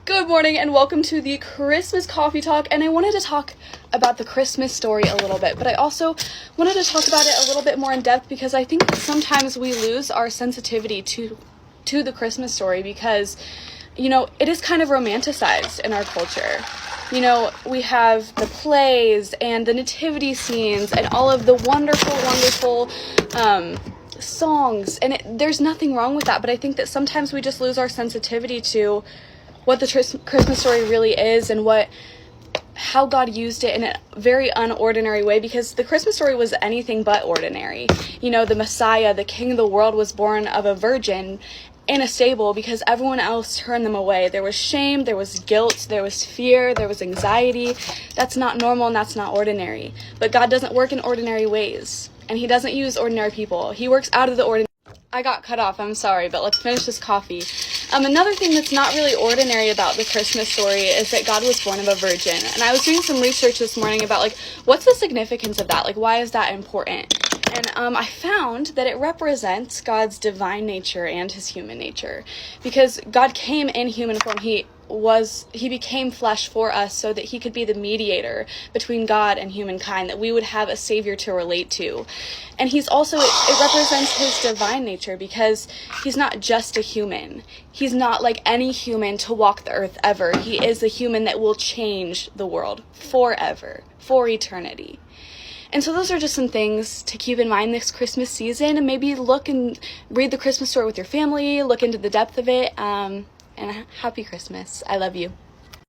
Good morning and welcome to the Christmas Coffee Talk, and I wanted to talk about the Christmas story a little bit, but I also wanted to talk about it a little bit more in depth because I think that sometimes we lose our sensitivity to the Christmas story because, it is kind of romanticized in our culture. We have the plays and the nativity scenes and all of the wonderful songs, and there's nothing wrong with that, but I think that sometimes we just lose our sensitivity to what the Christmas story really is and how God used it in a very unordinary way, because the Christmas story was anything but ordinary. The Messiah, the King of the world, was born of a virgin in a stable because everyone else turned them away. There was shame, there was guilt, there was fear, there was anxiety. That's not normal and that's not ordinary. But God doesn't work in ordinary ways, and he doesn't use ordinary people. He works out of the ordinary. I got cut off, I'm sorry, but let's finish this coffee. Another thing that's not really ordinary about the Christmas story is that God was born of a virgin. And I was doing some research this morning about, what's the significance of that? Why is that important? And I found that it represents God's divine nature and his human nature. Because God came in human form. He became flesh for us so that he could be the mediator between God and humankind, that we would have a savior to relate to. And it represents his divine nature because he's not just a human. He's not like any human to walk the earth ever. He is a human that will change the world forever, for eternity. And so those are just some things to keep in mind this Christmas season, and maybe look and read the Christmas story with your family, look into the depth of it, and happy Christmas. I love you.